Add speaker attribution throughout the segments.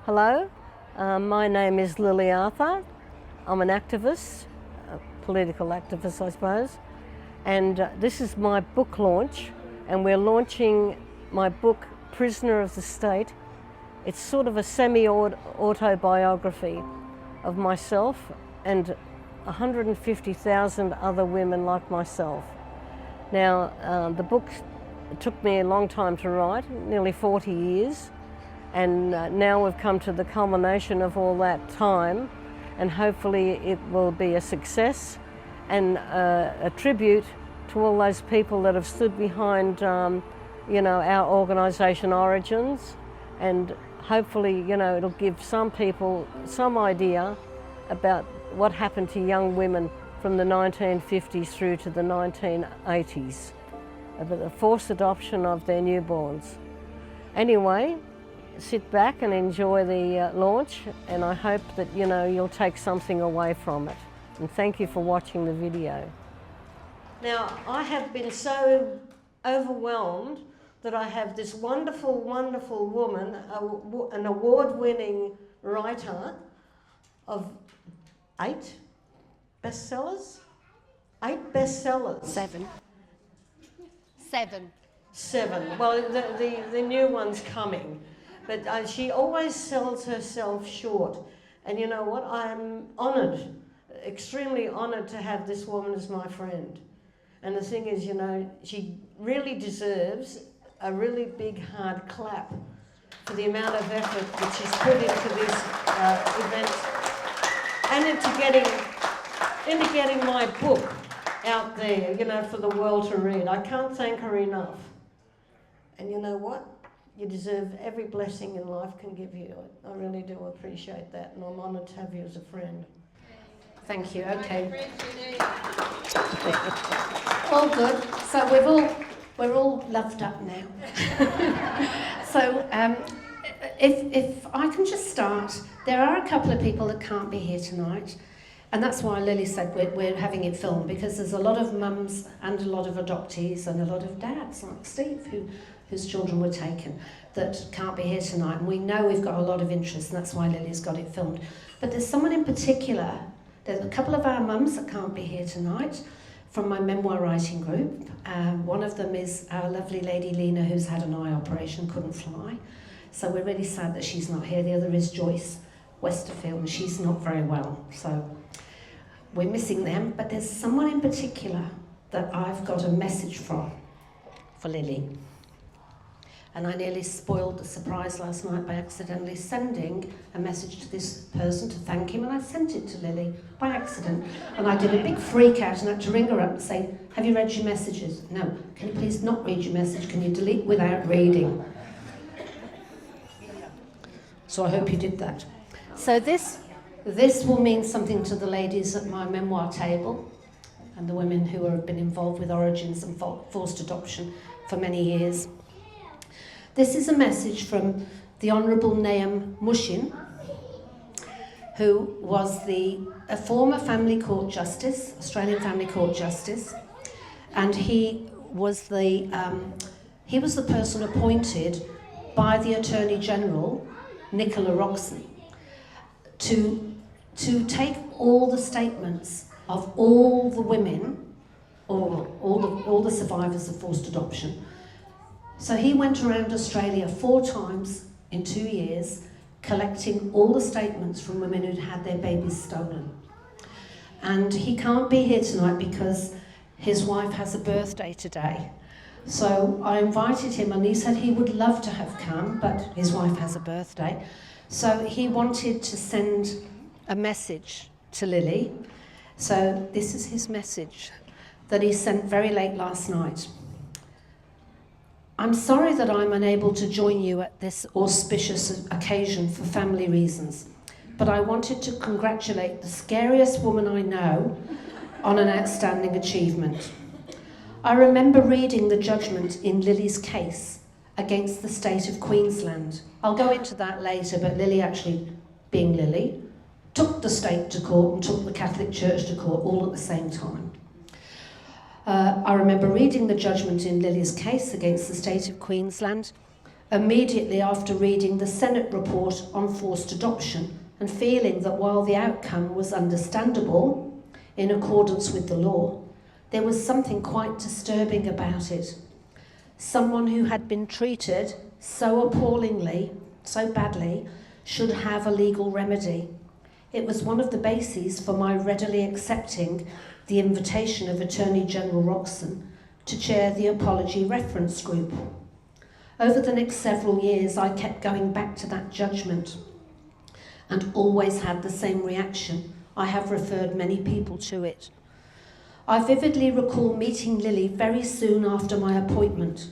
Speaker 1: Hello, my name is Lily Arthur. I'm an activist, a political activist I suppose, and this is my book launch, and we're launching my book Prisoner of the State. It's sort of a semi-autobiography of myself and 150,000 other women like myself. Now, the book took me a long time to write, nearly 40 years. And now we've come to the culmination of all that time, and hopefully it will be a success and a tribute to all those people that have stood behind, our organisation Origins, and hopefully, it'll give some people some idea about what happened to young women from the 1950s through to the 1980s, about the forced adoption of their newborns. Anyway, sit back and enjoy the launch, and I hope that you'll take something away from it. And thank you for watching the video. Now, I have been so overwhelmed that I have this wonderful, wonderful woman, an award-winning writer of 8 bestsellers? 8 bestsellers.
Speaker 2: 7.
Speaker 1: Well, the new one's coming. But she always sells herself short. And you know what? I'm honoured, extremely honoured to have this woman as my friend. And the thing is, she really deserves a really big hard clap for the amount of effort that she's put into this event and into getting my book out there, for the world to read. I can't thank her enough. And you know what? You deserve every blessing in life can give you. I really do appreciate that, and I'm honoured to have you as a friend.
Speaker 2: Thank you. Okay. All good. So we're all loved up now. So if I can just start, there are a couple of people that can't be here tonight, and that's why Lily said we're having it filmed, because there's a lot of mums and a lot of adoptees and a lot of dads like Steve whose children were taken that can't be here tonight, and we know we've got a lot of interest, and that's why Lily's got it filmed. But there's someone in particular, there's a couple of our mums that can't be here tonight from my memoir writing group. One of them is our lovely lady Lena, who's had an eye operation, couldn't fly, so we're really sad that she's not here. The other is Joyce Westerfield, and she's not very well, so we're missing them. But there's someone in particular that I've got a message for Lily. And I nearly spoiled the surprise last night by accidentally sending a message to this person to thank him, and I sent it to Lily by accident. And I did a big freak out and had to ring her up and say, have you read your messages? No. Can you please not read your message? Can you delete without reading? So I hope you did that. So this will mean something to the ladies at my memoir table and the women who have been involved with Origins and forced adoption for many years. This is a message from the Honourable Naim Mushin, who was a former Family Court Justice, Australian Family Court Justice, and he was the person appointed by the Attorney General, Nicola Roxon, to take all the statements of all the women, or all the survivors of forced adoption. So he went around Australia 4 times in 2 years, collecting all the statements from women who'd had their babies stolen. And he can't be here tonight because his wife has a birthday today. So I invited him, and he said he would love to have come, but his wife has a birthday. So he wanted to send a message to Lily. So this is his message that he sent very late last night. I'm sorry that I'm unable to join you at this auspicious occasion for family reasons, but I wanted to congratulate the scariest woman I know on an outstanding achievement. I remember reading the judgment in Lily's case against the state of Queensland. I'll go into that later, but Lily, actually being Lily, took the state to court and took the Catholic Church to court all at the same time. I remember reading the judgment in Lily's case against the state of Queensland immediately after reading the Senate report on forced adoption and feeling that while the outcome was understandable in accordance with the law, there was something quite disturbing about it. Someone who had been treated so appallingly, so badly, should have a legal remedy. It was one of the bases for my readily accepting the invitation of Attorney General Roxon to chair the Apology Reference Group. Over the next several years, I kept going back to that judgment and always had the same reaction. I have referred many people to it. I vividly recall meeting Lily very soon after my appointment.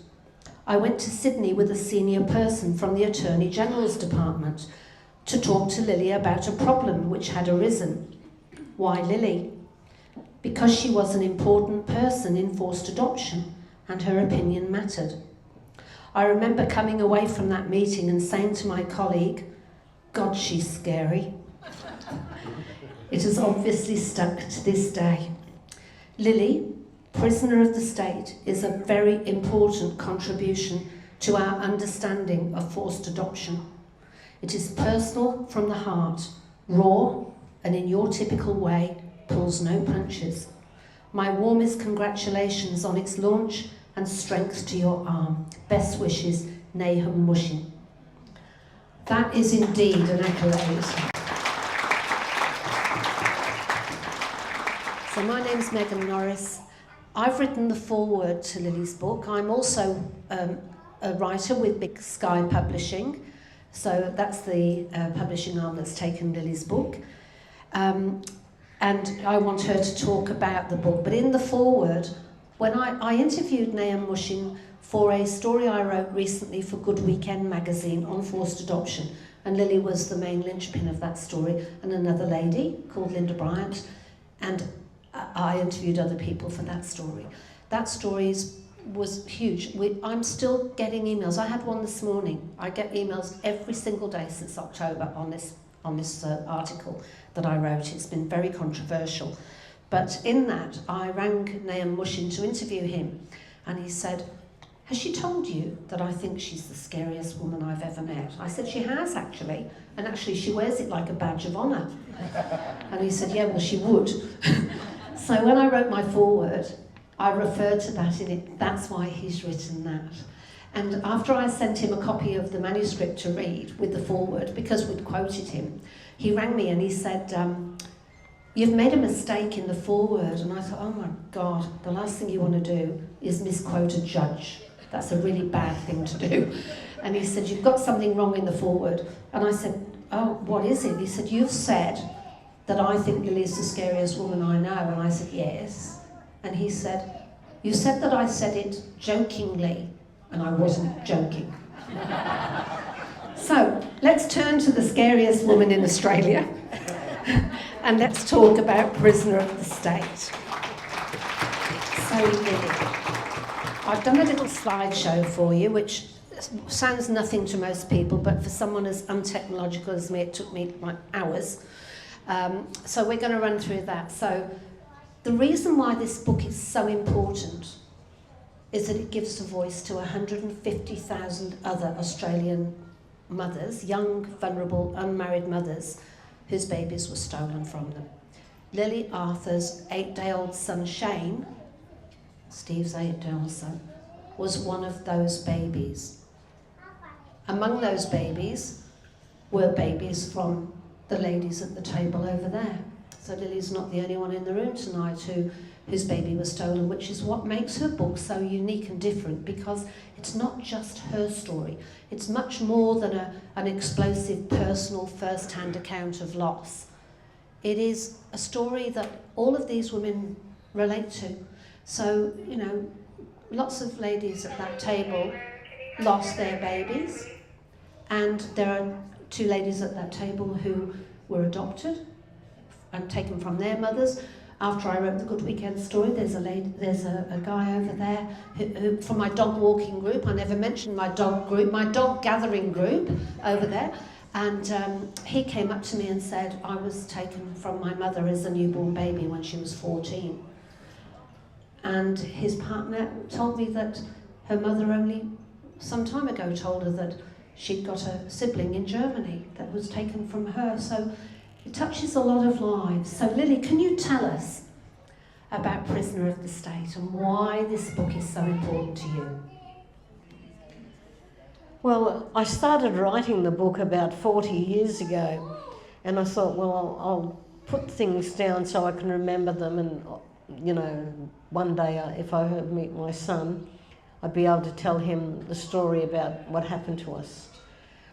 Speaker 2: I went to Sydney with a senior person from the Attorney General's Department to talk to Lily about a problem which had arisen. Why Lily? Because she was an important person in forced adoption and her opinion mattered. I remember coming away from that meeting and saying to my colleague, God, she's scary. It has obviously stuck to this day. Lily, prisoner of the state, is a very important contribution to our understanding of forced adoption. It is personal from the heart, raw, and in your typical way, pulls no punches. My warmest congratulations on its launch and strength to your arm. Best wishes, Nahum Mushin. That is indeed an accolade. So my name's Megan Norris. I've written the foreword to Lily's book. I'm also a writer with Big Sky Publishing. So that's the publishing arm that's taken Lily's book. And I want her to talk about the book. But in the foreword, when I interviewed Nahum Mushin for a story I wrote recently for Good Weekend magazine on forced adoption, and Lily was the main linchpin of that story, and another lady called Linda Bryant, and I interviewed other people for that story. That story was huge. I'm still getting emails. I had one this morning. I get emails every single day since October on this article that I wrote. It's been very controversial. But in that, I rang Nahum Mushin to interview him, and he said, has she told you that I think she's the scariest woman I've ever met? I said, she has actually, and actually she wears it like a badge of honour. And he said, yeah, well, she would. So when I wrote my foreword, I referred to that in it. That's why he's written that. And after I sent him a copy of the manuscript to read with the foreword, because we'd quoted him, he rang me and he said, you've made a mistake in the foreword. And I thought, oh my God, the last thing you want to do is misquote a judge. That's a really bad thing to do. And he said, you've got something wrong in the foreword. And I said, oh, what is it? He said, you've said that I think Lily's the scariest woman I know. And I said, yes. And he said, you said that I said it jokingly. And I wasn't joking. So let's turn to the scariest woman in Australia. And let's talk about prisoner of the state. So Lily, I've done a little slideshow for you, which sounds nothing to most people, but for someone as untechnological as me, it took me like hours. So we're going to run through that. So the reason why this book is so important is that it gives a voice to 150,000 other Australian mothers, young, vulnerable, unmarried mothers, whose babies were stolen from them. Lily Arthur's 8-day-old son Shane, Steve's 8-day-old son, was one of those babies. Among those babies were babies from the ladies at the table over there. So Lily's not the only one in the room tonight whose baby was stolen, which is what makes her book so unique and different, because it's not just her story. It's much more than an explosive, personal, first-hand account of loss. It is a story that all of these women relate to. So, you know, lots of ladies at that table lost their babies, and there are 2 ladies at that table who were adopted and taken from their mothers. After I wrote the Good Weekend story, there's a guy over there who from my dog walking group. I never mentioned my dog group, my dog gathering group over there. And he came up to me and said, I was taken from my mother as a newborn baby when she was 14. And his partner told me that her mother only some time ago told her that she'd got a sibling in Germany that was taken from her. So it touches a lot of lives. So Lily, can you tell us about Prisoner of the State and why this book is so important to you?
Speaker 1: Well, I started writing the book about 40 years ago, and I thought, well, I'll put things down so I can remember them, and, you know, one day if I meet my son, I'd be able to tell him the story about what happened to us.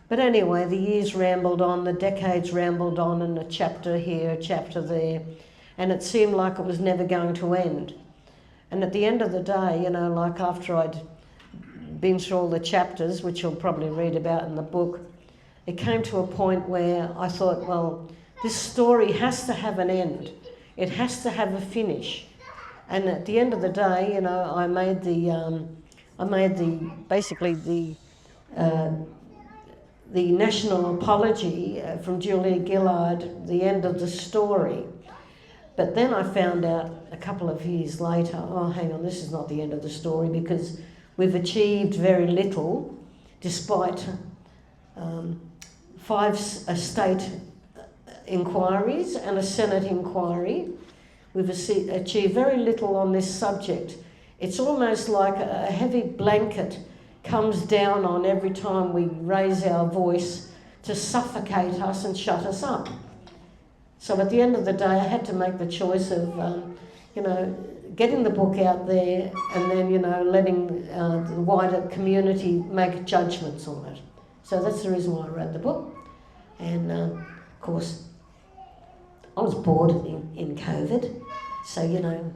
Speaker 1: But anyway, the years rambled on, the decades rambled on, and a chapter here, a chapter there, and it seemed like it was never going to end. And at the end of the day, you know, like after I'd been through all the chapters, which you'll probably read about in the book, it came to a point where I thought, well, this story has to have an end. It has to have a finish. And at the end of the day, you know, I made basically the national apology from Julia Gillard, the end of the story. But then I found out a couple of years later, oh, hang on, this is not the end of the story, because we've achieved very little, despite 5 state inquiries and a Senate inquiry. We've achieved very little on this subject. It's almost like a heavy blanket comes down on every time we raise our voice to suffocate us and shut us up. So at the end of the day, I had to make the choice of, you know, getting the book out there and then, you know, letting the wider community make judgments on it. So that's the reason why I wrote the book. And of course, I was bored in COVID, so, you know,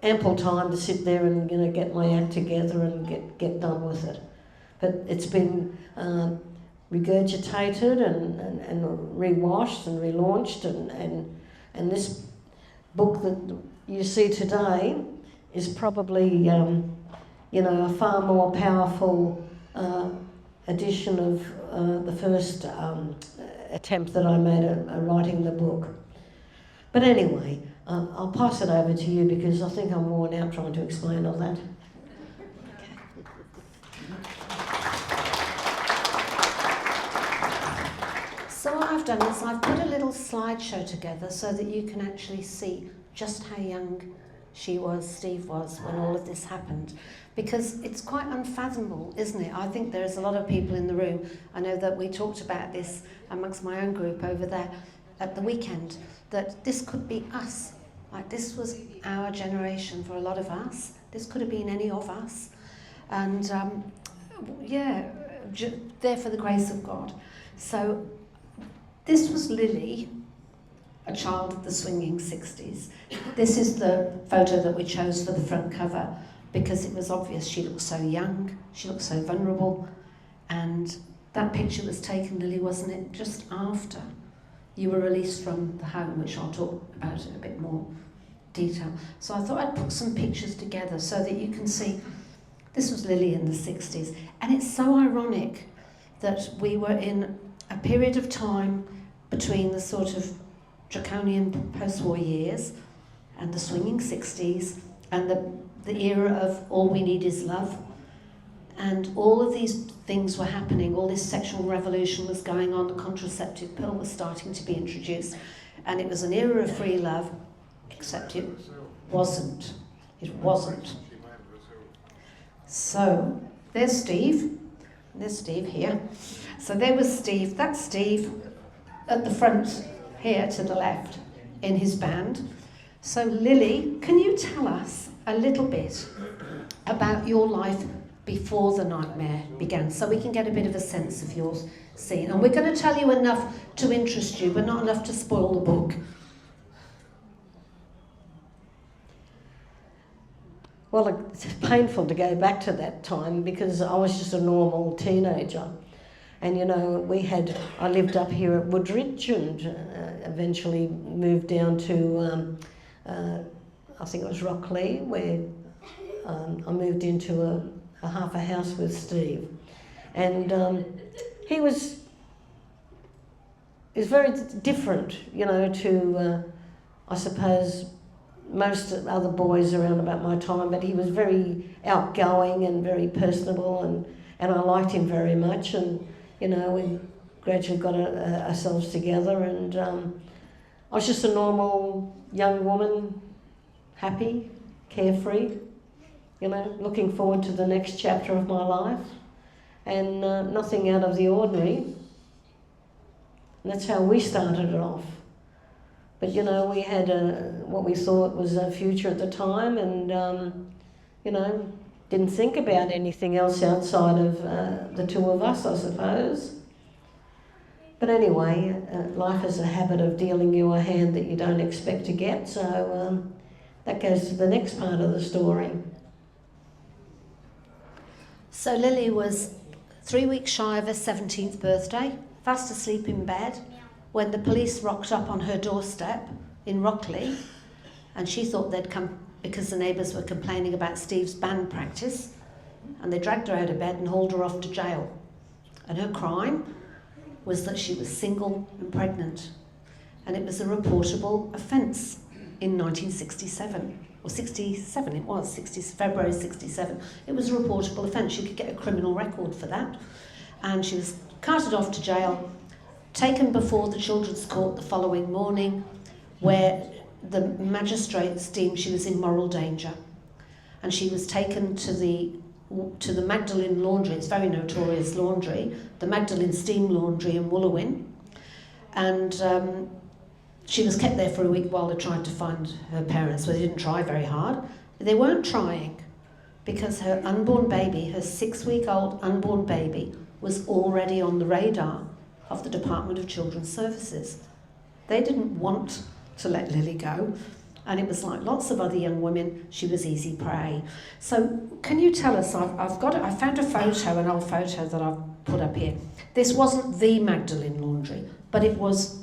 Speaker 1: ample time to sit there and, you know, get my act together and get done with it. But it's been regurgitated and rewashed and relaunched, and this book that you see today is probably, you know, a far more powerful edition of the first attempt that I made at writing the book. But anyway, I'll pass it over to you because I think I'm worn out trying to explain all that.
Speaker 2: So what I've done is I've put a little slideshow together so that you can actually see just how young Steve was when all of this happened. Because it's quite unfathomable, isn't it? I think there's a lot of people in the room. I know that we talked about this amongst my own group over there at the weekend, that this could be us. Like, this was our generation for a lot of us. This could have been any of us. And there for the grace of God. So this was Lily, a child of the swinging 60s. This is the photo that we chose for the front cover because it was obvious she looked so young, she looked so vulnerable, and that picture was taken, Lily, wasn't it, just after you were released from the home, which I'll talk about in a bit more detail. So I thought I'd put some pictures together so that you can see this was Lily in the 60s. And it's so ironic that we were in a period of time between the sort of draconian post-war years and the swinging 60s and the era of all we need is love. And all of these things were happening, all this sexual revolution was going on, the contraceptive pill was starting to be introduced, and it was an era of free love, except it wasn't. It wasn't. So, there's Steve. There's Steve here. So there was Steve. That's Steve at the front here to the left in his band. So Lily, can you tell us a little bit about your life before the nightmare began, so we can get a bit of a sense of your scene? And we're going to tell you enough to interest you, but not enough to spoil the book.
Speaker 1: Well, it's painful to go back to that time because I was just a normal teenager. And, you know, I lived up here at Woodridge and eventually moved down to, I think it was Rocklea, where I moved into a half a house with Steve. And he was very different, you know, to, I suppose, most other boys around about my time, but he was very outgoing and very personable, and I liked him very much, and you know, we gradually got ourselves together, and I was just a normal young woman, happy, carefree, you know, looking forward to the next chapter of my life, and nothing out of the ordinary. And that's how we started it off. But you know, we had what we thought was a future at the time, and you know, didn't think about anything else outside of the two of us, I suppose. But anyway, life is a habit of dealing you a hand that you don't expect to get, so that goes to the next part of the story.
Speaker 2: So Lily was 3 weeks shy of her 17th birthday, fast asleep in bed, when the police rocked up on her doorstep in Rockley, and she thought they'd come because the neighbours were complaining about Steve's band practice, and they dragged her out of bed and hauled her off to jail. And her crime was that she was single and pregnant, and it was a reportable offence in 1967, or 67 it was, February 67. It was a reportable offence. She could get a criminal record for that. And she was carted off to jail, taken before the Children's Court the following morning, where the magistrates deemed she was in moral danger. And she was taken to the Magdalene Laundry, it's a very notorious laundry, the Magdalene Steam Laundry in Wooloowin. And she was kept there for a week while they tried to find her parents. Well, they didn't try very hard. They weren't trying because her unborn baby, her 6-week-old unborn baby, was already on the radar of the Department of Children's Services. They didn't want to let Lily go. And it was like lots of other young women, she was easy prey. So can you tell us, I found a photo, an old photo that I've put up here. This wasn't the Magdalene Laundry, but it was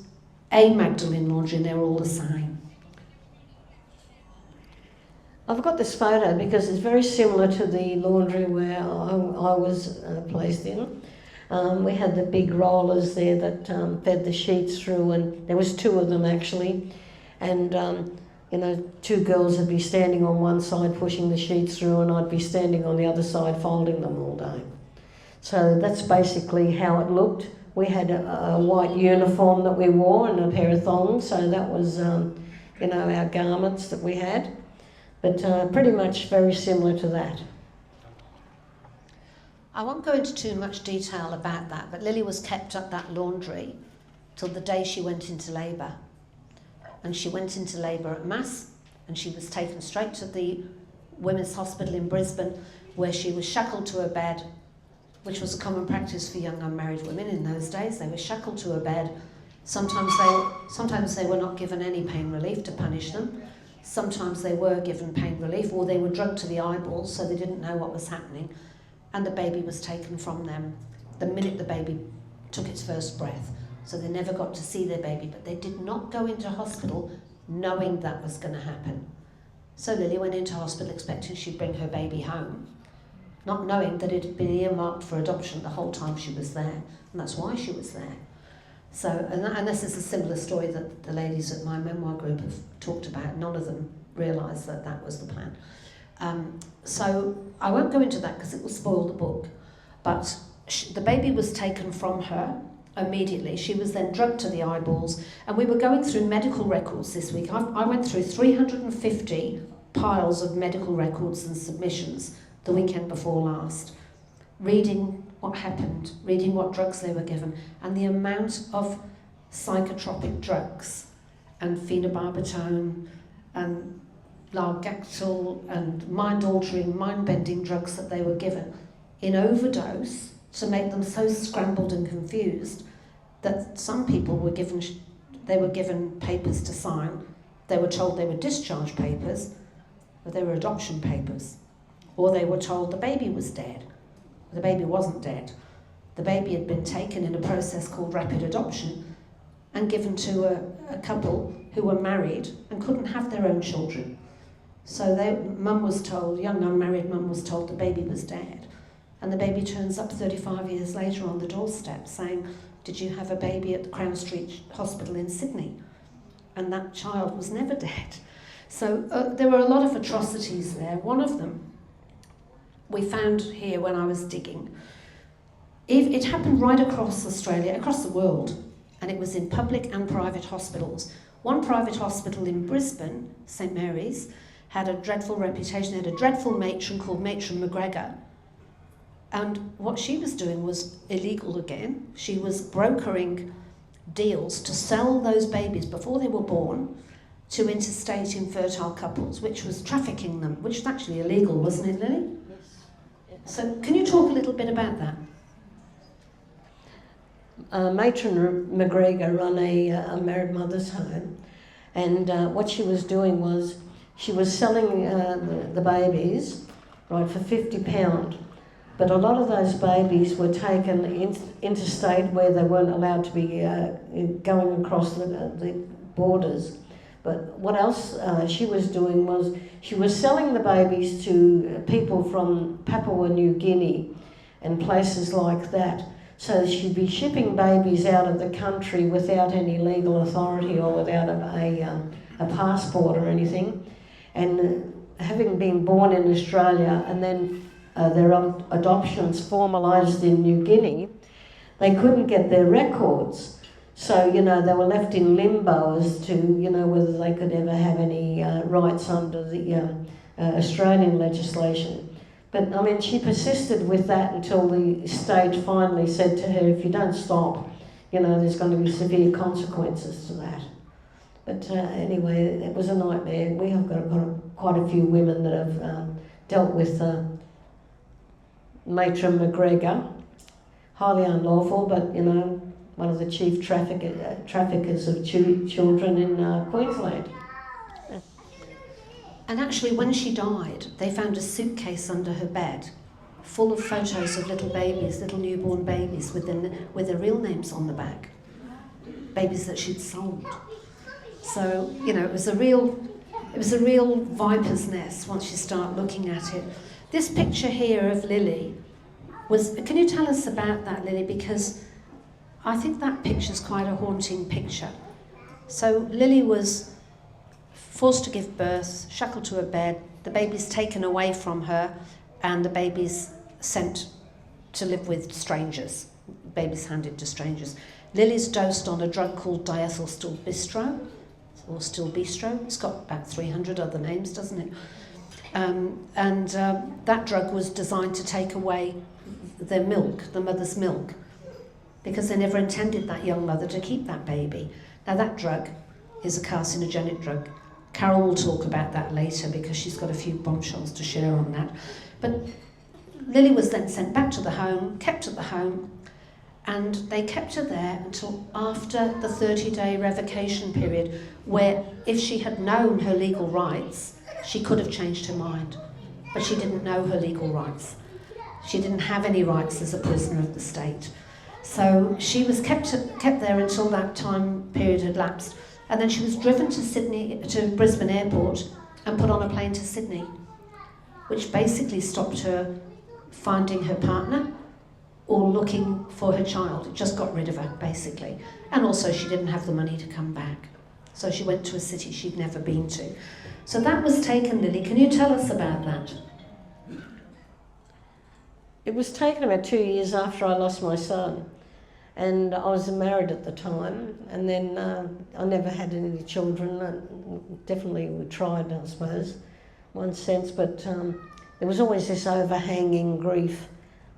Speaker 2: a Magdalene Laundry, and they were all the same.
Speaker 1: I've got this photo because it's very similar to the laundry where I was placed in. We had the big rollers there that fed the sheets through, and there was 2 of them actually. And you know, 2 girls would be standing on one side pushing the sheets through, and I'd be standing on the other side folding them all day. So that's basically how it looked. We had a white uniform that we wore and a pair of thongs, so that was, you know, our garments that we had. But pretty much very similar to that.
Speaker 2: I won't go into too much detail about that, but Lily was kept at that laundry till the day she went into labour. And she went into labour at Mass, and she was taken straight to the Women's Hospital in Brisbane, where she was shackled to her bed, which was a common practice for young unmarried women in those days. They were shackled to her bed. Sometimes they were not given any pain relief to punish them. Sometimes they were given pain relief, or they were drugged to the eyeballs so they didn't know what was happening. And the baby was taken from them the minute the baby took its first breath. So they never got to see their baby, but they did not go into hospital knowing that was going to happen. So Lily went into hospital expecting she'd bring her baby home, not knowing that it had been earmarked for adoption the whole time she was there, and that's why she was there. So, and this is a similar story that the ladies at my memoir group have talked about. None of them realised that that was the plan. So I won't go into that because it will spoil the book, but the baby was taken from her immediately. She was then drugged to the eyeballs, and we were going through medical records this week. I went through 350 piles of medical records and submissions the weekend before last, reading what happened, reading what drugs they were given, and the amount of psychotropic drugs and phenobarbital and Largactil and mind-altering, mind-bending drugs that they were given in overdose to make them so scrambled and confused that some people were given papers to sign. They were told they were discharge papers, but they were adoption papers. Or they were told the baby was dead. The baby wasn't dead. The baby had been taken in a process called rapid adoption and given to a couple who were married and couldn't have their own children. So mum was told, young unmarried mum was told the baby was dead. And the baby turns up 35 years later on the doorstep saying, "Did you have a baby at the Crown Street Hospital in Sydney?" And that child was never dead. So there were a lot of atrocities there. One of them we found here when I was digging. It happened right across Australia, across the world, and it was in public and private hospitals. One private hospital in Brisbane, St Mary's, had a dreadful reputation. They had a dreadful matron called Matron McGregor. And what she was doing was illegal again. She was brokering deals to sell those babies before they were born to interstate infertile couples, which was trafficking them, which was actually illegal, wasn't it, Lily?
Speaker 1: Yes.
Speaker 2: So can you talk a little bit about that?
Speaker 1: Matron McGregor run a married mother's home, and what she was doing was she was selling the babies, right, for £50. But a lot of those babies were taken interstate where they weren't allowed to be going across the borders. But what else she was doing was she was selling the babies to people from Papua New Guinea and places like that. So she'd be shipping babies out of the country without any legal authority or without a passport or anything. And having been born in Australia and then their adoptions formalised in New Guinea, they couldn't get their records. So, you know, they were left in limbo as to, you know, whether they could ever have any rights under the Australian legislation. But, I mean, she persisted with that until the state finally said to her, if you don't stop, you know, there's going to be severe consequences to that. But anyway, it was a nightmare. We have got quite a few women that have dealt with Matron McGregor. Highly unlawful, but, you know, one of the chief traffickers of children in Queensland.
Speaker 2: And actually, when she died, they found a suitcase under her bed full of photos of little babies, little newborn babies with their real names on the back. Babies that she'd sold. So, you know, it was a real viper's nest once you start looking at it. This picture here of Lily can you tell us about that, Lily? Because I think that picture's quite a haunting picture. So Lily was forced to give birth, shackled to a bed, the baby's taken away from her, and the baby's sent to live with strangers. Baby's handed to strangers. Lily's dosed on a drug called diethylstilbistro, or Stilbistro. It's got about 300 other names, doesn't it? That drug was designed to take away their milk, the mother's milk, because they never intended that young mother to keep that baby. Now that drug is a carcinogenic drug. Carol will talk about that later because she's got a few bombshells to share on that. But Lily was then sent back to the home, kept at the home, and they kept her there until after the 30-day revocation period, where if she had known her legal rights, she could have changed her mind. But she didn't know her legal rights. She didn't have any rights as a prisoner of the state. So she was kept there until that time period had lapsed. And then she was driven to Brisbane Airport and put on a plane to Sydney, which basically stopped her finding her partner or looking for her child. It just got rid of her, basically. And also she didn't have the money to come back. So she went to a city she'd never been to. So that was taken, Lily. Can you tell us about that?
Speaker 1: It was taken about 2 years after I lost my son. And I was married at the time, and then I never had any children. Definitely we tried, I suppose, one sense, but there was always this overhanging grief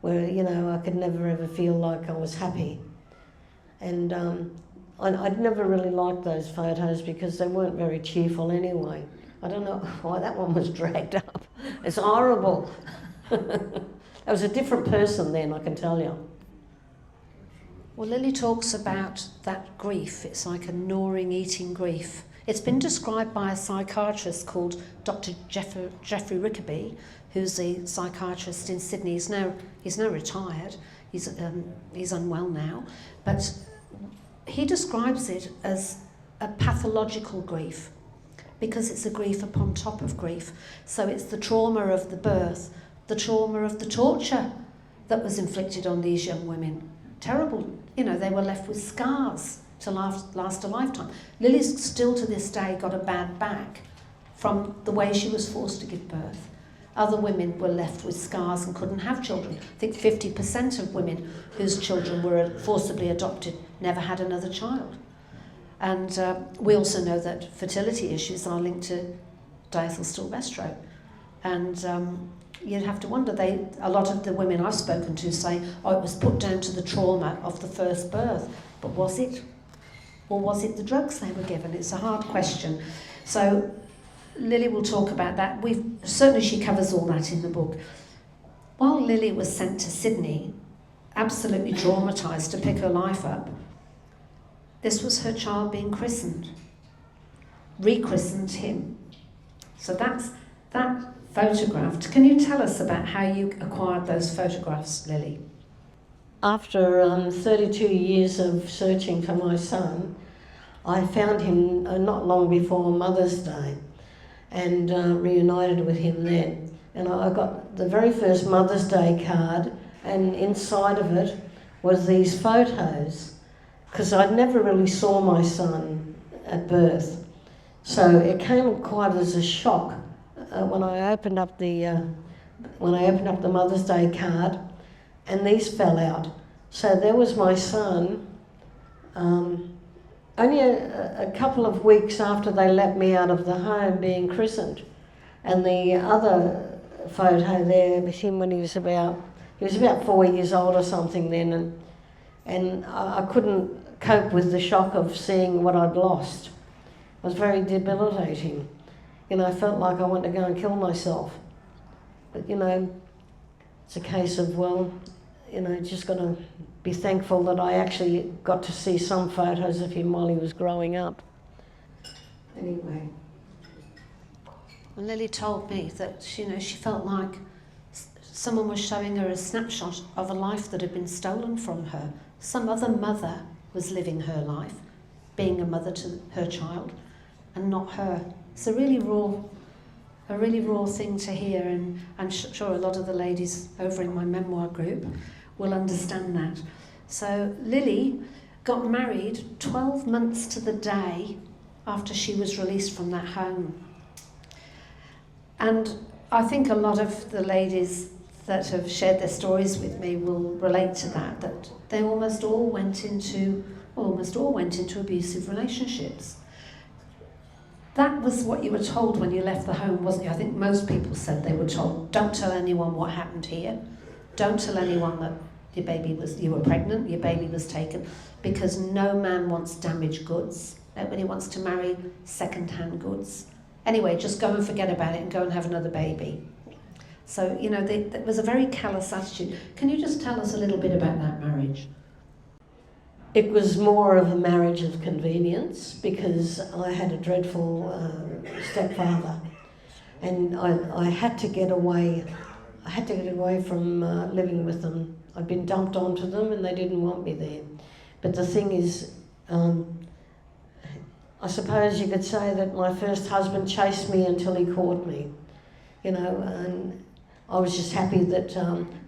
Speaker 1: where, you know, I could never ever feel like I was happy. And I'd never really liked those photos because they weren't very cheerful anyway. I don't know why that one was dragged up. It's horrible. I was a different person then, I can tell you.
Speaker 2: Well, Lily talks about that grief. It's like a gnawing, eating grief. It's been described by a psychiatrist called Dr. Geoffrey Rickaby, who's a psychiatrist in Sydney. He's now retired. He's unwell now, but he describes it as a pathological grief because it's a grief upon top of grief. So it's the trauma of the birth, the trauma of the torture that was inflicted on these young women. Terrible, you know, they were left with scars to last a lifetime. Lily's still to this day got a bad back from the way she was forced to give birth. Other women were left with scars and couldn't have children. I think 50% of women whose children were forcibly adopted never had another child. And we also know that fertility issues are linked to diethylstilbestrate. And you'd have to wonder, a lot of the women I've spoken to say, oh, it was put down to the trauma of the first birth. But was it? Or was it the drugs they were given? It's a hard question. So Lily will talk about that. Certainly she covers all that in the book. While Lily was sent to Sydney, absolutely traumatised to pick her life up, this was her child being christened. Rechristened him. So that's that photograph. Can you tell us about how you acquired those photographs, Lily?
Speaker 1: After 32 years of searching for my son, I found him not long before Mother's Day and reunited with him then. And I got the very first Mother's Day card, and inside of it was these photos, because I'd never really saw my son at birth. So it came quite as a shock when I opened up the Mother's Day card, and these fell out. So there was my son, only a couple of weeks after they let me out of the home being christened. And the other photo there was him when he was about 4 years old or something then, and I couldn't cope with the shock of seeing what I'd lost. It was very debilitating. I felt like I wanted to go and kill myself. But it's a case of, just got to be thankful that I actually got to see some photos of him while he was growing up. Anyway.
Speaker 2: And Lily told me that, she felt like someone was showing her a snapshot of a life that had been stolen from her. Some other mother was living her life, being a mother to her child, and not her. It's a really raw thing to hear, and I'm sure a lot of the ladies over in my memoir group will understand that. So Lily got married 12 months to the day after she was released from that home. And I think a lot of the ladies that have shared their stories with me will relate to that they almost all went into abusive relationships. That was what you were told when you left the home, wasn't it? I think most people said they were told, don't tell anyone what happened here. Don't tell anyone that you were pregnant, your baby was taken, because no man wants damaged goods. Nobody wants to marry second-hand goods. Anyway, just go and forget about it and go and have another baby. So, there was a very callous attitude. Can you just tell us a little bit about that marriage?
Speaker 1: It was more of a marriage of convenience, because I had a dreadful stepfather, and I had to get away. I had to get away from living with them. I'd been dumped onto them, and they didn't want me there. But the thing is, I suppose you could say that my first husband chased me until he caught me, and I was just happy that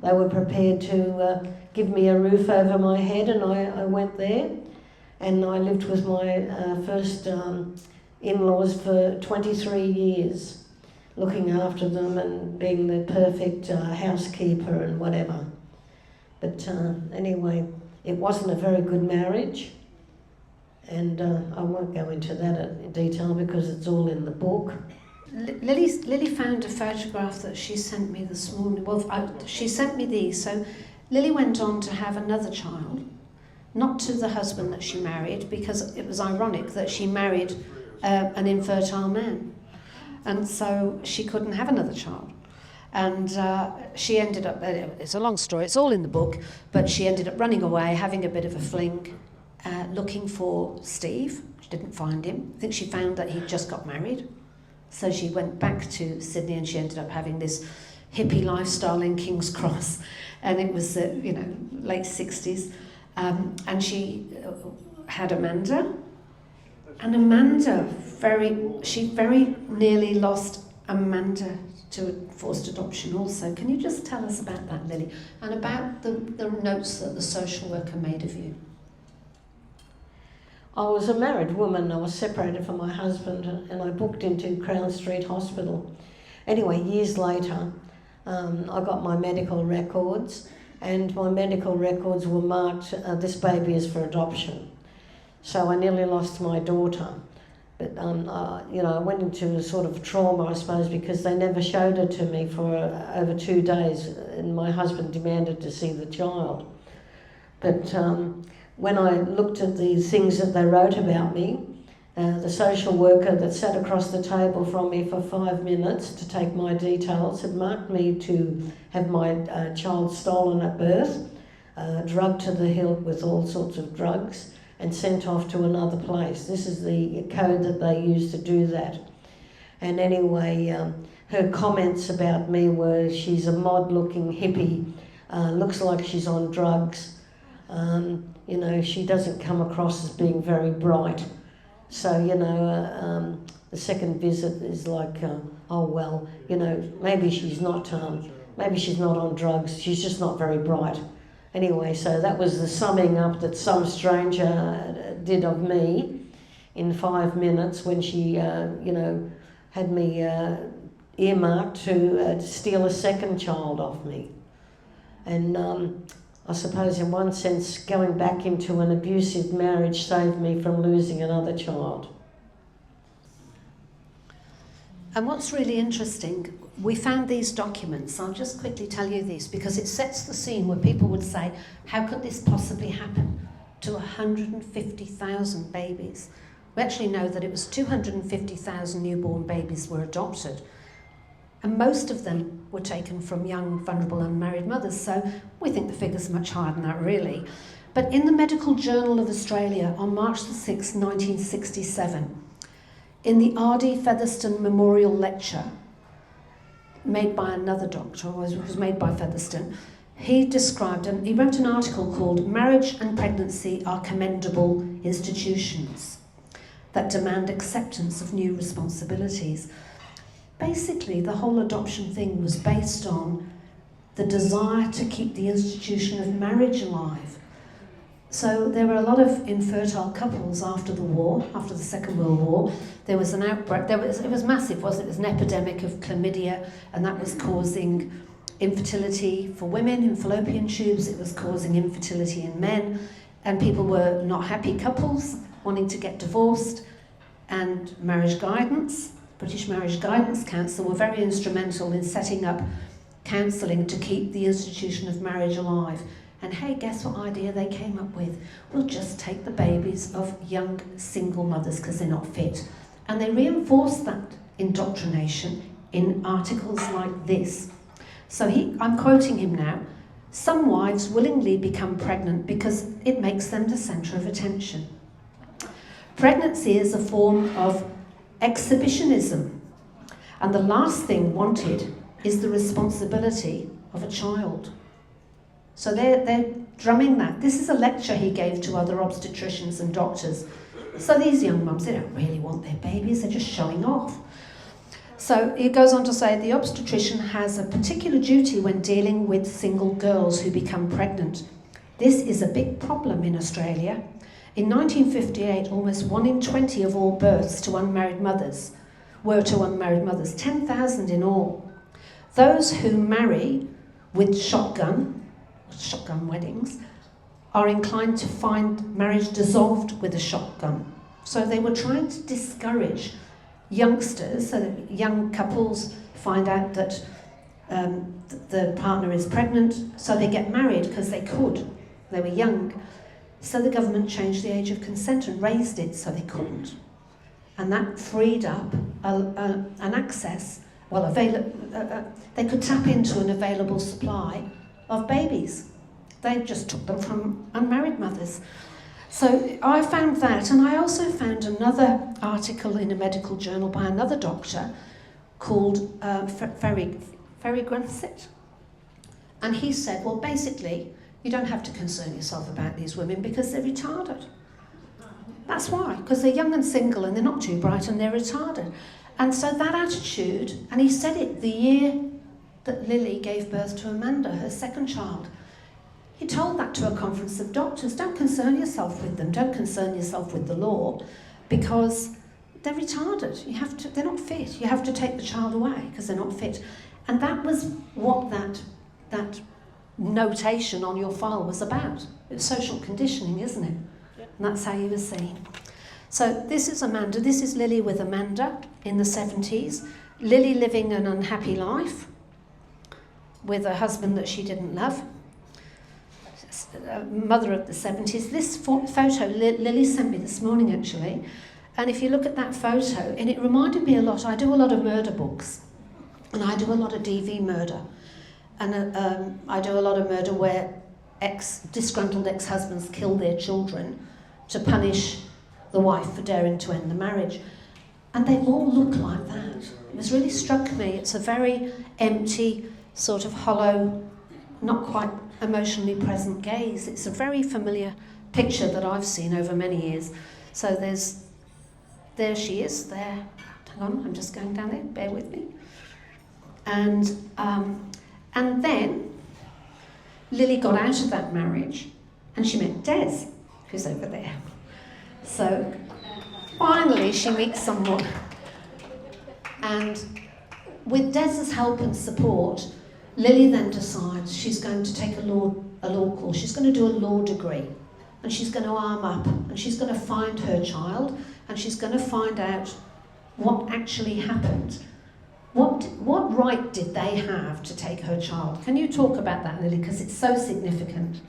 Speaker 1: they were prepared to give me a roof over my head, and I went there, and I lived with my first in-laws for 23 years, looking after them and being the perfect housekeeper and whatever. But anyway, it wasn't a very good marriage, and I won't go into that in detail because it's all in the book.
Speaker 2: Lily found a photograph that she sent me this morning. Well, she sent me these. So Lily went on to have another child, not to the husband that she married, because it was ironic that she married an infertile man. And so she couldn't have another child. And she ended up, it's a long story, it's all in the book, but she ended up running away, having a bit of a fling, looking for Steve. She didn't find him. I think she found that he'd just got married. So she went back to Sydney, and she ended up having this hippie lifestyle in King's Cross. And it was, late 60s. And she had Amanda. And Amanda, she very nearly lost Amanda to forced adoption also. Can you just tell us about that, Lily? And about the notes that the social worker made of you?
Speaker 1: I was a married woman. I was separated from my husband, and I booked into Crown Street Hospital. Anyway, years later, I got my medical records, and my medical records were marked, this baby is for adoption. So I nearly lost my daughter. But, I went into a sort of trauma, I suppose, because they never showed her to me for over 2 days, and my husband demanded to see the child. But when I looked at the things that they wrote about me, the social worker that sat across the table from me for 5 minutes to take my details had marked me to have my child stolen at birth, drugged to the hilt with all sorts of drugs, and sent off to another place. This is the code that they use to do that. And anyway, her comments about me were, she's a mod-looking hippie, looks like she's on drugs, she doesn't come across as being very bright. So, the second visit is like, maybe she's not on drugs, she's just not very bright. Anyway, so that was the summing up that some stranger did of me in 5 minutes when she, had me earmarked to steal a second child off me. And I suppose in one sense, going back into an abusive marriage saved me from losing another child.
Speaker 2: And what's really interesting, we found these documents. I'll just quickly tell you these because it sets the scene where people would say, how could this possibly happen to 150,000 babies? We actually know that it was 250,000 newborn babies were adopted, and most of them were taken from young, vulnerable, unmarried mothers. So we think the figure's much higher than that, really. But in the Medical Journal of Australia on March the 6th, 1967, in the R.D. Featherston Memorial Lecture, made by another doctor, or it was made by Featherston, he described, and he wrote an article called "Marriage and Pregnancy Are Commendable Institutions That Demand Acceptance of New Responsibilities." Basically, the whole adoption thing was based on the desire to keep the institution of marriage alive. So there were a lot of infertile couples after the war, after the Second World War. There was an outbreak, it was massive, wasn't it? It was an epidemic of chlamydia, and that was causing infertility for women in fallopian tubes. It was causing infertility in men, and people were not happy couples wanting to get divorced. And marriage guidance, British Marriage Guidance Council, were very instrumental in setting up counselling to keep the institution of marriage alive. And hey, guess what idea they came up with? We'll just take the babies of young single mothers because they're not fit. And they reinforced that indoctrination in articles like this. So I'm quoting him now. Some wives willingly become pregnant because it makes them the centre of attention. Pregnancy is a form of exhibitionism, and the last thing wanted is the responsibility of a child. So they're drumming that. This is a lecture he gave to other obstetricians and doctors. So these young mums, they don't really want their babies, they're just showing off. So he goes on to say, the obstetrician has a particular duty when dealing with single girls who become pregnant. This is a big problem in Australia. In 1958, almost 1 in 20 of all births to unmarried mothers were to unmarried mothers, 10,000 in all. Those who marry with shotgun weddings, are inclined to find marriage dissolved with a shotgun. So they were trying to discourage youngsters, so that young couples find out that the partner is pregnant, so they get married because they could. They were young. So the government changed the age of consent and raised it so they couldn't. And that freed up an access, they could tap into an available supply of babies. They just took them from unmarried mothers. So I found that, and I also found another article in a medical journal by another doctor called Ferry Grunset. And he said, well, basically, you don't have to concern yourself about these women because they're retarded. That's why, because they're young and single and they're not too bright and they're retarded. And so that attitude, and he said it the year that Lily gave birth to Amanda, her second child. He told that to a conference of doctors. Don't concern yourself with them. Don't concern yourself with the law, because they're retarded. They're not fit. You have to take the child away because they're not fit. And that was what that notation on your file was about. It's social conditioning, isn't it? Yep. And that's how you were seen. So this is Amanda. This is Lily with Amanda in the 70s. Lily living an unhappy life with a husband that she didn't love. Mother of the 70s. This photo Lily sent me this morning, actually. And if you look at that photo, and it reminded me a lot, I do a lot of murder books, and I do a lot of DV murder. And I do a lot of murder where disgruntled ex-husbands kill their children to punish the wife for daring to end the marriage. And they all look like that. It was really struck me. It's a very empty, sort of hollow, not quite emotionally present gaze. It's a very familiar picture that I've seen over many years. So there she is, there. Hang on, I'm just going down there, bear with me. And then Lily got out of that marriage and she met Des, who's over there. So finally she meets someone. And with Des's help and support, Lily then decides she's going to take a law course. She's going to do a law degree. And she's going to arm up. And she's going to find her child. And she's going to find out what actually happened. What right did they have to take her child? Can you talk about that, Lily? Because it's so significant.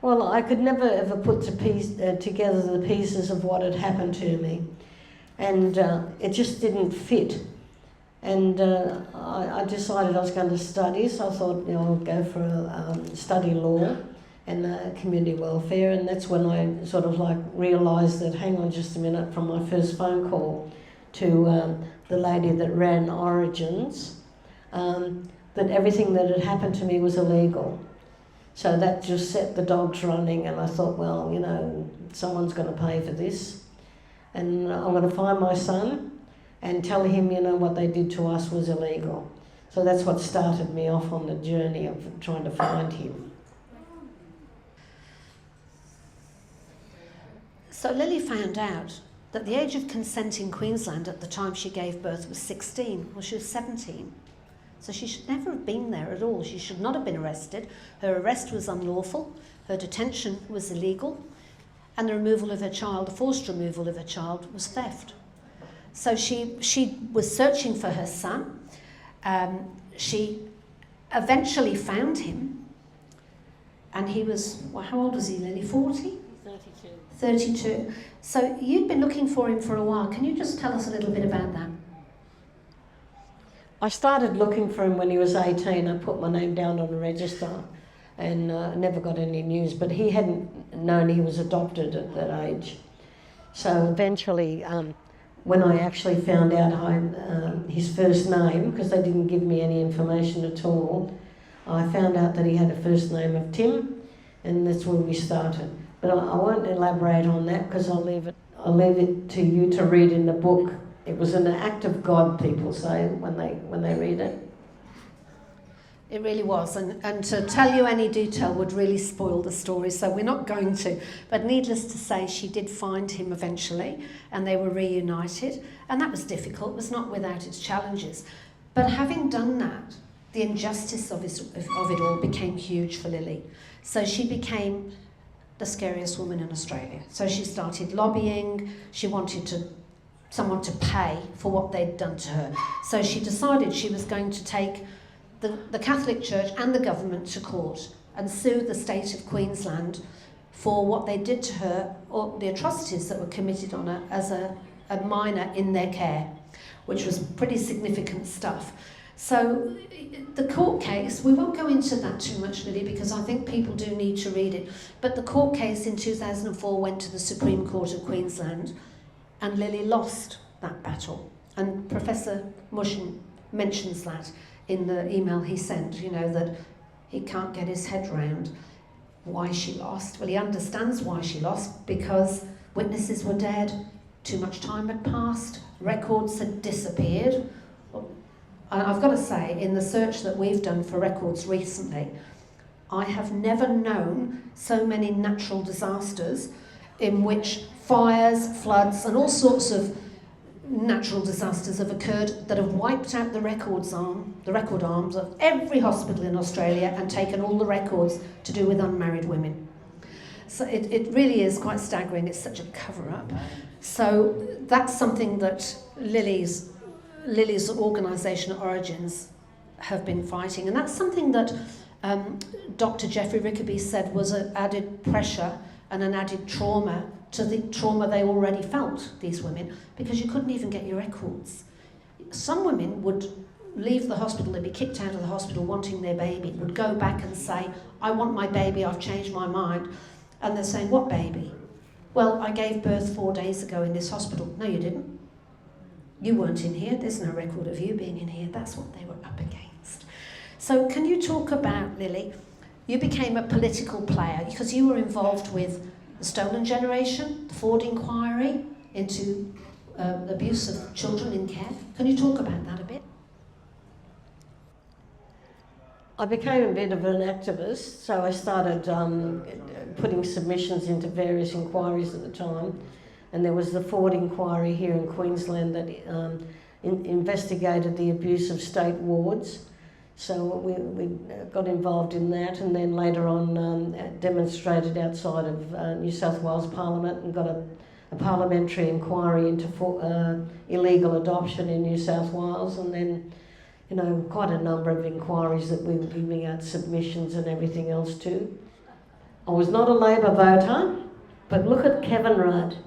Speaker 1: Well, I could never ever put together the pieces of what had happened to me. And it just didn't fit. And I decided I was going to study, so I thought, I'll go for study law and community welfare. And that's when I sort of like realised that, hang on just a minute, from my first phone call to the lady that ran Origins, that everything that had happened to me was illegal. So that just set the dogs running, and I thought, well, someone's going to pay for this. And I'm going to find my son and tell him, what they did to us was illegal. So that's what started me off on the journey of trying to find him.
Speaker 2: So Lily found out that the age of consent in Queensland at the time she gave birth was 16. Well, she was 17. So she should never have been there at all. She should not have been arrested. Her arrest was unlawful. Her detention was illegal. And the removal of her child, the forced removal of her child, was theft. So she was searching for her son. She eventually found him. And he was, how old was he, Lily? 40?
Speaker 1: 32.
Speaker 2: 32. So you'd been looking for him for a while. Can you just tell us a little bit about that?
Speaker 1: I started looking for him when he was 18. I put my name down on the register and never got any news. But he hadn't known he was adopted at that age. So eventually, when I actually found out his first name, because they didn't give me any information at all, I found out that he had a first name of Tim, and that's where we started. But I won't elaborate on that because I'll leave it to you to read in the book. It was an act of God, people say, when they read it.
Speaker 2: It really was, and to tell you any detail would really spoil the story, so we're not going to. But needless to say, she did find him eventually, and they were reunited, and that was difficult. It was not without its challenges. But having done that, the injustice of it all became huge for Lily. So she became the scariest woman in Australia. So she started lobbying. She wanted someone to pay for what they'd done to her. So she decided she was going to take the Catholic Church and the government to court and sue the state of Queensland for what they did to her, or the atrocities that were committed on her as a minor in their care, which was pretty significant stuff. So the court case, we won't go into that too much, Lily, because I think people do need to read it, but the court case in 2004 went to the Supreme Court of Queensland, and Lily lost that battle. And Professor Mushin mentions that in the email he sent, that he can't get his head round why she lost. Well, he understands why she lost, because witnesses were dead, too much time had passed, records had disappeared. And I've got to say, in the search that we've done for records recently, I have never known so many natural disasters in which fires, floods, and all sorts of natural disasters have occurred that have wiped out the record arms of every hospital in Australia and taken all the records to do with unmarried women. So it really is quite staggering. It's such a cover-up. So that's something that Lily's organisation Origins have been fighting, and that's something that Dr. Geoffrey Rickaby said was an added pressure and an added trauma to the trauma they already felt, these women, because you couldn't even get your records. Some women would leave the hospital, they'd be kicked out of the hospital wanting their baby, would go back and say, I want my baby, I've changed my mind. And they're saying, what baby? Well, I gave birth 4 days ago in this hospital. No, you didn't. You weren't in here. There's no record of you being in here. That's what they were up against. So can you talk about, Lily, you became a political player because you were involved with the Stolen Generation, the Ford Inquiry into abuse of children in care. Can you talk about that a bit?
Speaker 1: I became a bit of an activist, so I started putting submissions into various inquiries at the time. And there was the Ford Inquiry here in Queensland that investigated the abuse of state wards. So we got involved in that, and then later on demonstrated outside of New South Wales Parliament and got a parliamentary inquiry into illegal adoption in New South Wales, and then, you know, quite a number of inquiries that we were giving out submissions and everything else to. I was not a Labor voter, but look at Kevin Rudd.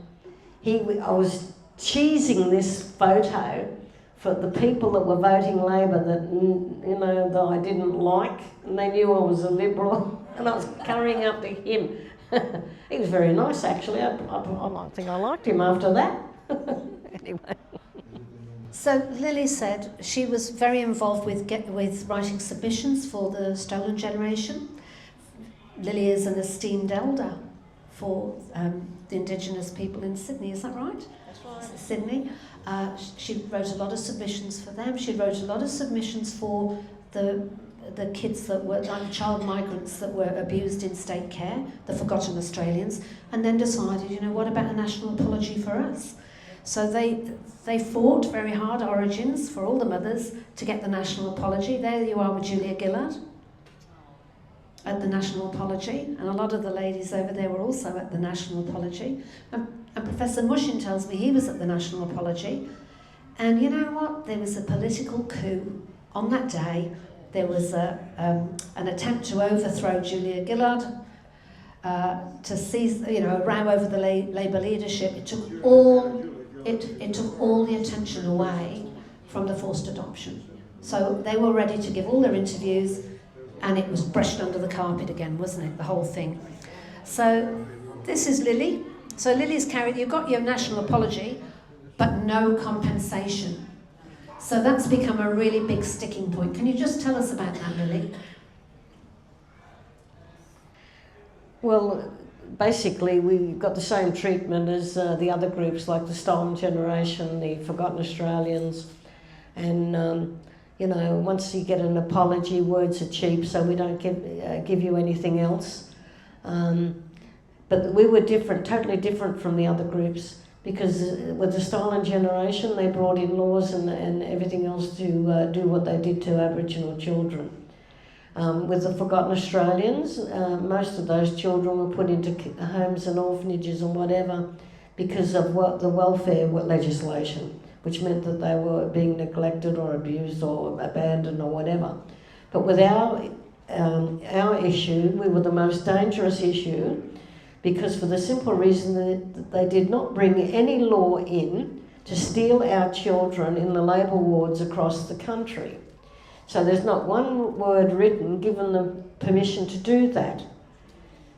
Speaker 1: I was cheesing this photo for the people that were voting Labor that, you know, that I didn't like, and they knew I was a Liberal, and I was carrying up to him. He was very nice, actually. I think I liked him after that. Anyway.
Speaker 2: So Lily said she was very involved with writing submissions for the Stolen Generation. Lily is an esteemed elder for the Indigenous people in Sydney, is that right?
Speaker 1: That's right.
Speaker 2: Sydney. She wrote a lot of submissions for them. She wrote a lot of submissions for the kids that were like child migrants that were abused in state care, the forgotten Australians, and then decided, you know, what about a national apology for us? So they fought very hard, Origins, for all the mothers, to get the national apology. There you are with Julia Gillard at the national apology, and a lot of the ladies over there were also at the national apology. And Professor Mushin tells me he was at the national apology. And you know what? There was a political coup on that day. There was an attempt to overthrow Julia Gillard, to seize, you know, a row over the Labor leadership. It took all the attention away from the forced adoption. So they were ready to give all their interviews, and it was brushed under the carpet again, wasn't it, the whole thing? So this is Lily. So Lily's you got your national apology, but no compensation. So that's become a really big sticking point. Can you just tell us about that, Lily?
Speaker 1: Well, basically we got the same treatment as the other groups like the Stolen Generation, the Forgotten Australians, and you know, once you get an apology, words are cheap, so we don't give you anything else. But we were different, totally different from the other groups, because with the Stolen Generation, they brought in laws and everything else to do what they did to Aboriginal children. With the Forgotten Australians, most of those children were put into homes and orphanages and whatever because of the welfare legislation, which meant that they were being neglected or abused or abandoned or whatever. But with our issue, we were the most dangerous issue, because for the simple reason that they did not bring any law in to steal our children in the labour wards across the country. So there's not one word written giving them permission to do that.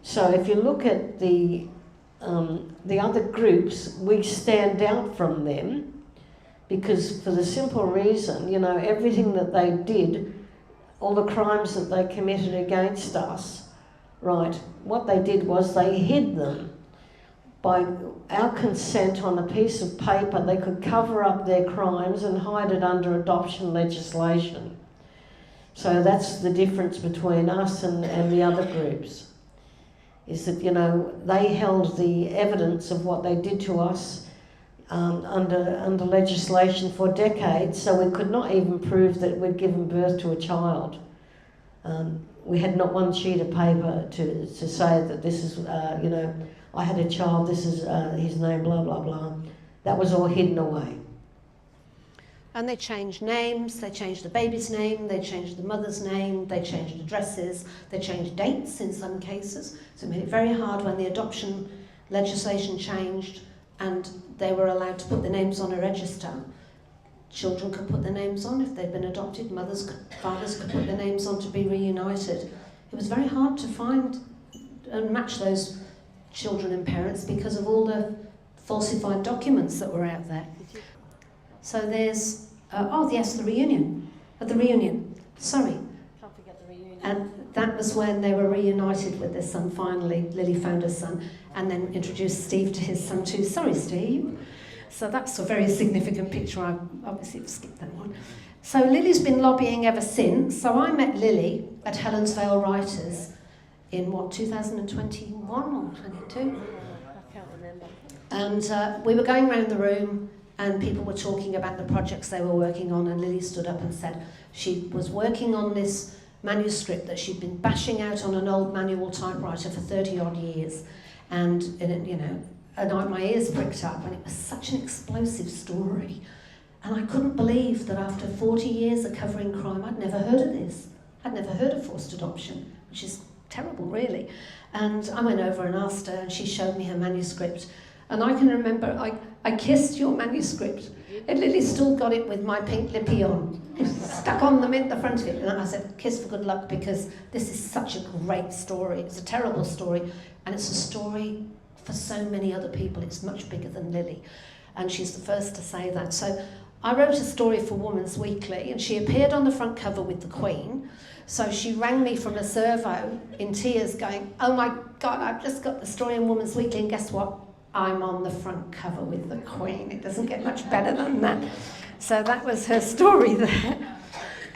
Speaker 1: So if you look at the other groups, we stand out from them, because for the simple reason, you know, everything that they did, all the crimes that they committed against us, right, what they did was they hid them. By our consent on a piece of paper, they could cover up their crimes and hide it under adoption legislation. So that's the difference between us and the other groups. is that, you know, they held the evidence of what they did to us under legislation for decades, so we could not even prove that we'd given birth to a child. We had not one sheet of paper to say that this is, you know, I had a child, this is his name, blah, blah, blah. That was all hidden away.
Speaker 2: And they changed names, they changed the baby's name, they changed the mother's name, they changed addresses, they changed dates in some cases. So it made it very hard when the adoption legislation changed and they were allowed to put the names on a register. Children could put their names on if they'd been adopted, fathers could put their names on to be reunited. It was very hard to find and match those children and parents because of all the falsified documents that were out there. So there's, the reunion. Sorry.
Speaker 1: Can't forget the reunion.
Speaker 2: And that was when they were reunited with their son finally. Lily found her son and then introduced Steve to his son too. Sorry, Steve. So that's a very significant picture. I obviously skipped that one. So Lily's been lobbying ever since. So I met Lily at Helensvale Writers in 2021 or 22?
Speaker 1: I can't remember.
Speaker 2: And we were going around the room and people were talking about the projects they were working on, and Lily stood up and said she was working on this manuscript that she'd been bashing out on an old manual typewriter for 30 odd years, and you know, my ears pricked up, and it was such an explosive story, and I couldn't believe that after 40 years of covering crime I'd never heard of this. I'd never heard of forced adoption, which is terrible really. And I went over and asked her, and she showed me her manuscript. And I can remember I kissed your manuscript, and Lily still got it with my pink lippy on, stuck on the front of it. And I said, kiss for good luck, because this is such a great story. It's a terrible story, and it's a story for so many other people. It's much bigger than Lily, and she's the first to say that. So I wrote a story for Woman's Weekly, and she appeared on the front cover with the Queen. So she rang me from a servo in tears going, oh my God, I've just got the story in Woman's Weekly, and guess what? I'm on the front cover with the Queen. It doesn't get much better than that. So that was her story there.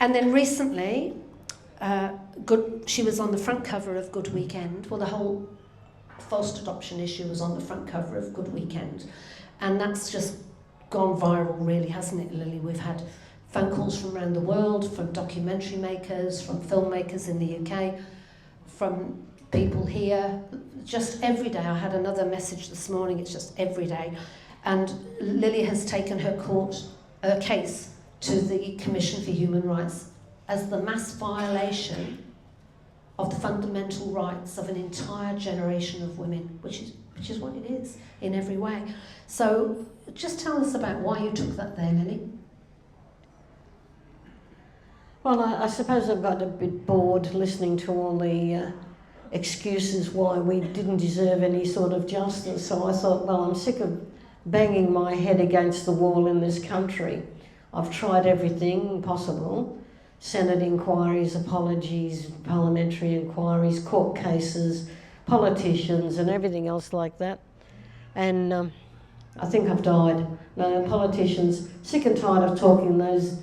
Speaker 2: And then recently, she was on the front cover of Good Weekend. Well, the whole forced adoption issue was on the front cover of Good Weekend. And that's just gone viral, really, hasn't it, Lily? We've had phone calls from around the world, from documentary makers, from filmmakers in the UK, from people here. Just every day. I had another message this morning. It's just every day. And Lily has taken her case to the Commission for Human Rights as the mass violation of the fundamental rights of an entire generation of women, which is what it is in every way. So just tell us about why you took that there, Lily.
Speaker 1: Well, I suppose I've got a bit bored listening to all the excuses why we didn't deserve any sort of justice. So I thought, well, I'm sick of banging my head against the wall in this country. I've tried everything possible. Senate inquiries, apologies, parliamentary inquiries, court cases, politicians and everything else like that. And I think I've died. No, politicians, sick and tired of talking those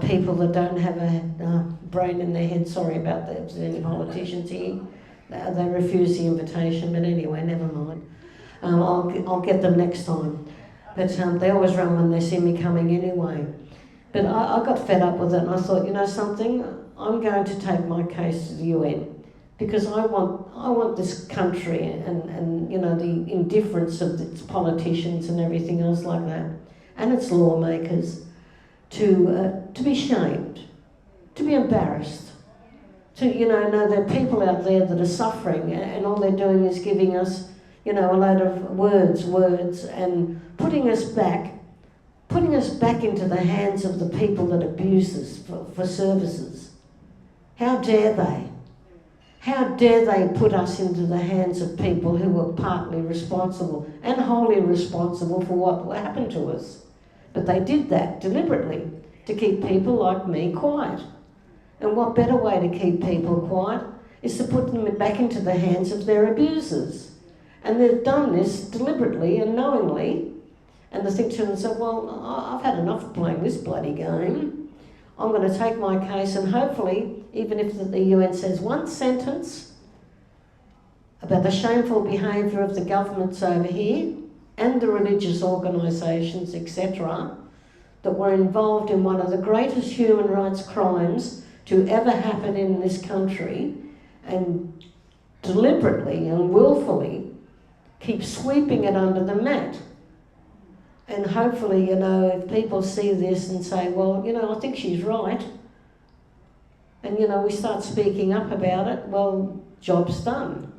Speaker 1: people that don't have a brain in their head. Sorry about that, if there's any politicians here. They refuse the invitation, but anyway, never mind. I'll get them next time. But they always run when they see me coming anyway. But I got fed up with it, and I thought, you know something, I'm going to take my case to the UN, because I want this country and you know, the indifference of its politicians and everything else like that, and its lawmakers, to be shamed, to be embarrassed. To, you know there are people out there that are suffering, and all they're doing is giving us, you know, a load of words, and putting us back into the hands of the people that abuse us for services. How dare they? How dare they put us into the hands of people who were partly responsible and wholly responsible for what happened to us? But they did that deliberately to keep people like me quiet. And what better way to keep people quiet is to put them back into the hands of their abusers. And they've done this deliberately and knowingly. And they think to themselves, well, I've had enough of playing this bloody game. I'm going to take my case, and hopefully, even if the UN says one sentence, about the shameful behaviour of the governments over here and the religious organisations, etc., that were involved in one of the greatest human rights crimes to ever happen in this country, and deliberately and willfully keep sweeping it under the mat. And hopefully, if people see this and say, well, I think she's right, and, we start speaking up about it, well, job's done,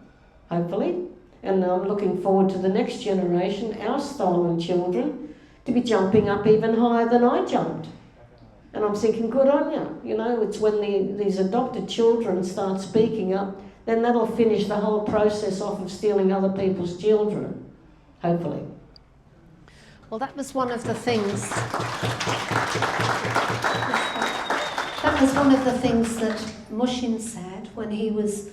Speaker 1: hopefully. And I'm looking forward to the next generation, our stolen children, to be jumping up even higher than I jumped. And I'm thinking, good on you. It's when these adopted children start speaking up, then that'll finish the whole process off of stealing other people's children, hopefully.
Speaker 2: Well, that was one of the things. That was one of the things that Mushin said when he was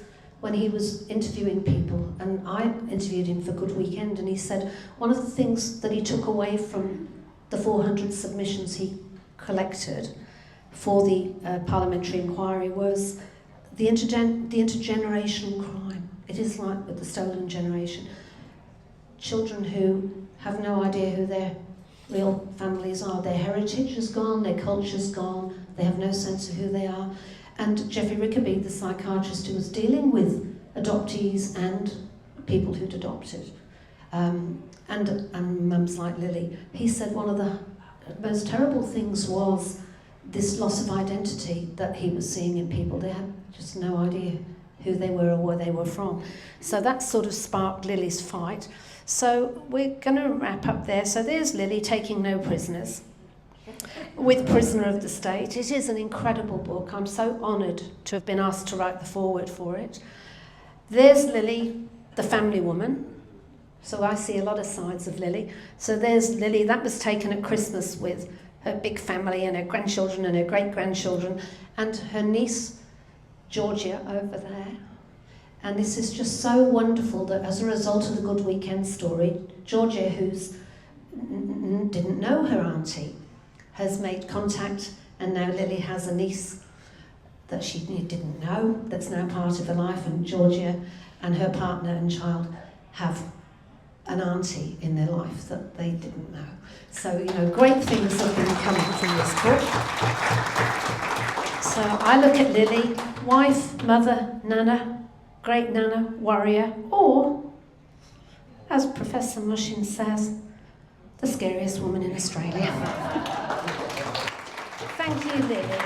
Speaker 2: interviewing people, and I interviewed him for Good Weekend, and he said one of the things that he took away from the 400 submissions he collected for the parliamentary inquiry was the intergenerational crime. It is like with the stolen generation. Children who have no idea who their real families are. Their heritage is gone, their culture's gone, they have no sense of who they are. And Geoffrey Rickaby, the psychiatrist who was dealing with adoptees and people who'd adopted, and mums like Lily, he said one of the most terrible things was this loss of identity that he was seeing in people. They had just no idea who they were or where they were from. So that sort of sparked Lily's fight. So we're going to wrap up there. So there's Lily taking no prisoners with Prisoner of the State. It is an incredible book. I'm so honoured to have been asked to write the foreword for it. There's Lily, the family woman. So I see a lot of sides of Lily. So there's Lily. That was taken at Christmas with her big family and her grandchildren and her great-grandchildren and her niece, Georgia, over there. And this is just so wonderful that as a result of the Good Weekend story, Georgia, who's didn't know her auntie, has made contact, and now Lily has a niece that she didn't know, that's now part of her life, and Georgia and her partner and child have an auntie in their life that they didn't know. So, great things have been coming from this book. So I look at Lily, wife, mother, nana, great nana, warrior, or, as Professor Mushin says, the scariest woman in Australia. Thank you, Lily.